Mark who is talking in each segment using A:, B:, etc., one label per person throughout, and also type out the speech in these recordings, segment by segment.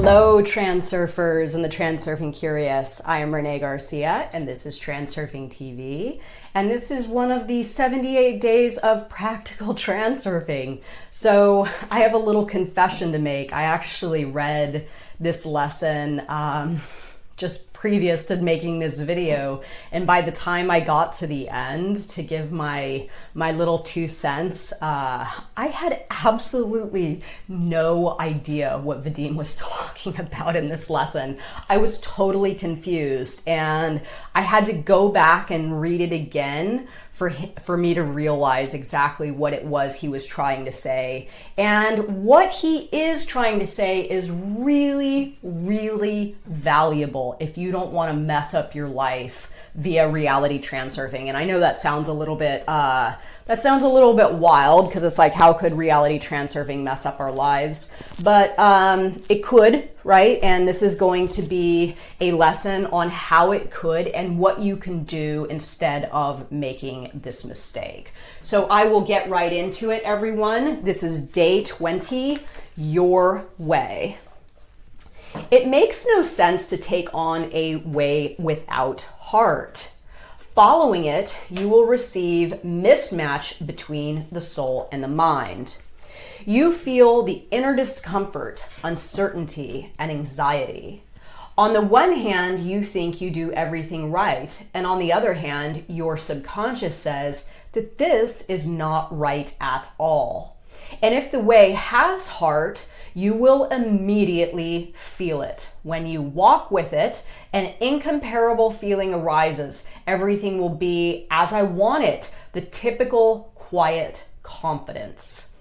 A: Hello, Transurfers and the Transurfing Curious. I am Renée Garcia, and this is Transurfing TV. And this is one of the 78 days of practical transurfing. So I have a little confession to make. I actually read this lesson just previous to making this video, and by the time I got to the end to give my little 2 cents, I had absolutely no idea what Vadim was talking about in this lesson. I was totally confused, and I had to go back and read it again for me to realize exactly what it was he was trying to say. And what he is trying to say is really, really valuable if you don't want to mess up your life via reality transurfing. And I know that sounds a little bit wild, because it's like, how could reality transurfing mess up our lives? But it could, right? And this is going to be a lesson on how it could and what you can do instead of making this mistake. So I will get right into it, everyone. This is day 20, your way. It makes no sense to take on a way without heart. Following it, you will receive mismatch between the soul and the mind. You feel the inner discomfort, uncertainty, and anxiety. On the one hand, you think you do everything right, and on the other hand, your subconscious says that this is not right at all. And if the way has heart, you will immediately feel it. When you walk with it, an incomparable feeling arises. Everything will be as I want it, the typical quiet confidence.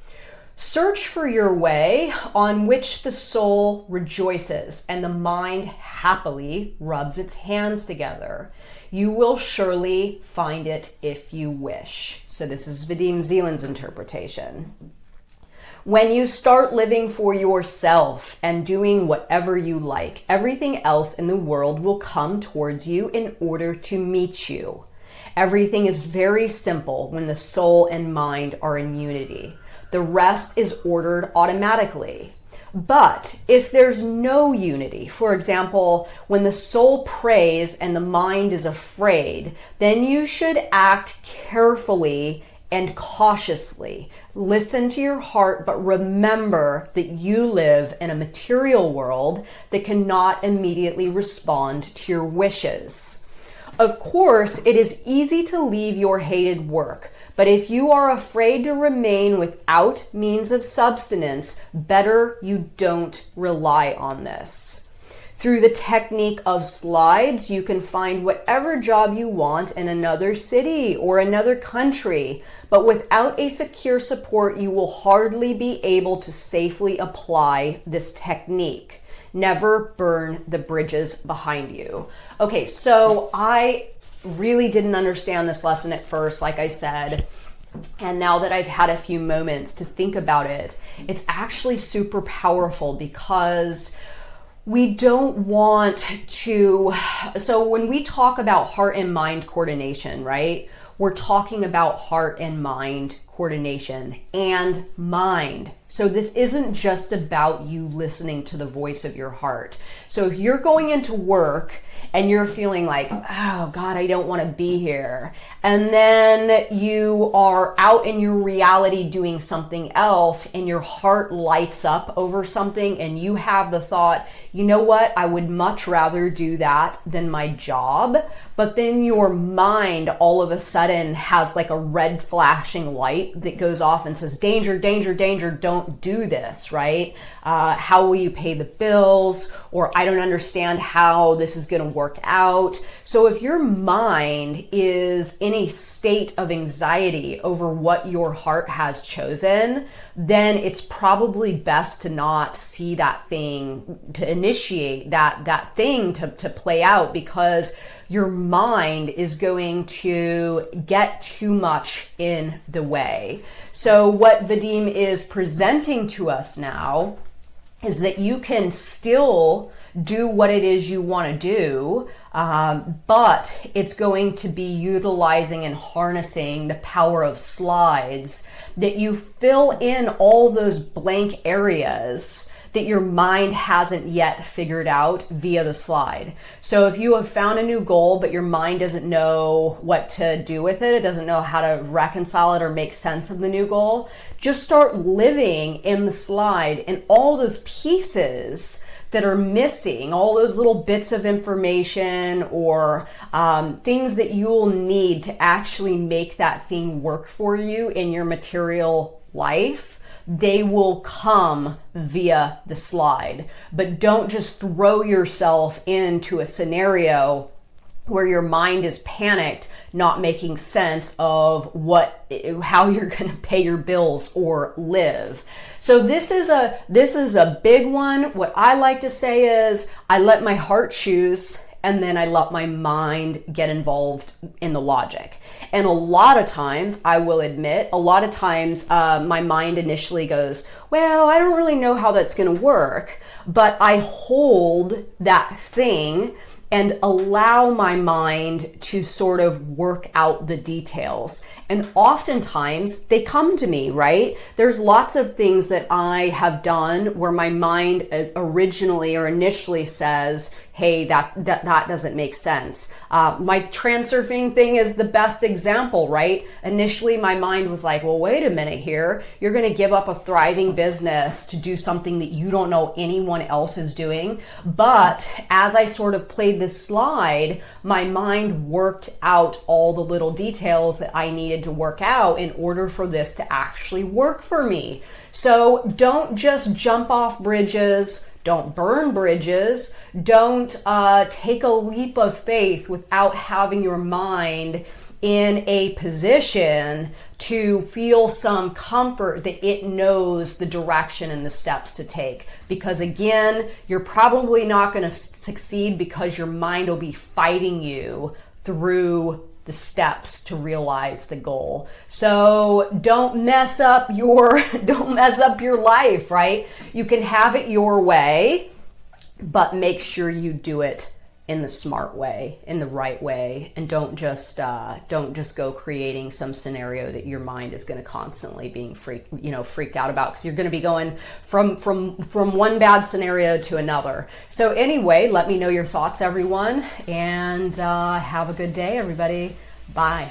A: Search for your way on which the soul rejoices and the mind happily rubs its hands together. You will surely find it if you wish. So this is Vadim Zeland's interpretation. When you start living for yourself and doing whatever you like, everything else in the world will come towards you in order to meet you. Everything is very simple when the soul and mind are in unity. The rest is ordered automatically. But if there's no unity, for example, when the soul prays and the mind is afraid, then you should act carefully and cautiously. Listen to your heart, but remember that you live in a material world that cannot immediately respond to your wishes. Of course, it is easy to leave your hated work, but if you are afraid to remain without means of subsistence, better you don't rely on this. Through the technique of slides, you can find whatever job you want in another city or another country, but without a secure support, you will hardly be able to safely apply this technique. Never burn the bridges behind you. Okay, so I really didn't understand this lesson at first, like I said. And now that I've had a few moments to think about it, it's actually super powerful, because we don't want to, so when we talk about heart and mind coordination, right? We're talking about heart and mind coordination and mind. So this isn't just about you listening to the voice of your heart. So if you're going into work and you're feeling like, oh God, I don't want to be here, and then you are out in your reality doing something else and your heart lights up over something and you have the thought, you know what, I would much rather do that than my job, but then your mind all of a sudden has like a red flashing light that goes off and says, danger, danger, danger, don't do this, right? How will you pay the bills? Or I don't understand how this is going to work out. So if your mind is in a state of anxiety over what your heart has chosen, then it's probably best to not see that thing, to initiate that thing to play out, because your mind is going to get too much in the way. So what Vadim is presenting to us now is that you can still do what it is you want to do, but it's going to be utilizing and harnessing the power of slides, that you fill in all those blank areas that your mind hasn't yet figured out via the slide. So if you have found a new goal, but your mind doesn't know what to do with it, it doesn't know how to reconcile it or make sense of the new goal, just start living in the slide and all those pieces that are missing, all those little bits of information or things that you'll need to actually make that thing work for you in your material life. They will come via the slide. But don't just throw yourself into a scenario where your mind is panicked, not making sense of how you're going to pay your bills or live. So this is a big one. What I like to say is I let my heart choose, and then I let my mind get involved in the logic. And a lot of times, I will admit, my mind initially goes, well, I don't really know how that's going to work, but I hold that thing and allow my mind to sort of work out the details. And oftentimes they come to me, right? There's lots of things that I have done where my mind originally or initially says, hey, that doesn't make sense. My transurfing thing is the best example, right? Initially, my mind was like, well, wait a minute here. You're going to give up a thriving business to do something that you don't know anyone else is doing. But as I sort of played this slide, my mind worked out all the little details that I needed to work out in order for this to actually work for me. So don't just jump off bridges. Don't burn bridges. Don't take a leap of faith without having your mind in a position to feel some comfort that it knows the direction and the steps to take. Because again, you're probably not going to succeed because your mind will be fighting you through the steps to realize the goal. So don't mess up your life, right? You can have it your way, but make sure you do it in the smart way, in the right way, and don't just go creating some scenario that your mind is going to constantly being freaked out about, because you're going to be going from one bad scenario to another. So anyway, let me know your thoughts, everyone, and have a good day, everybody. Bye.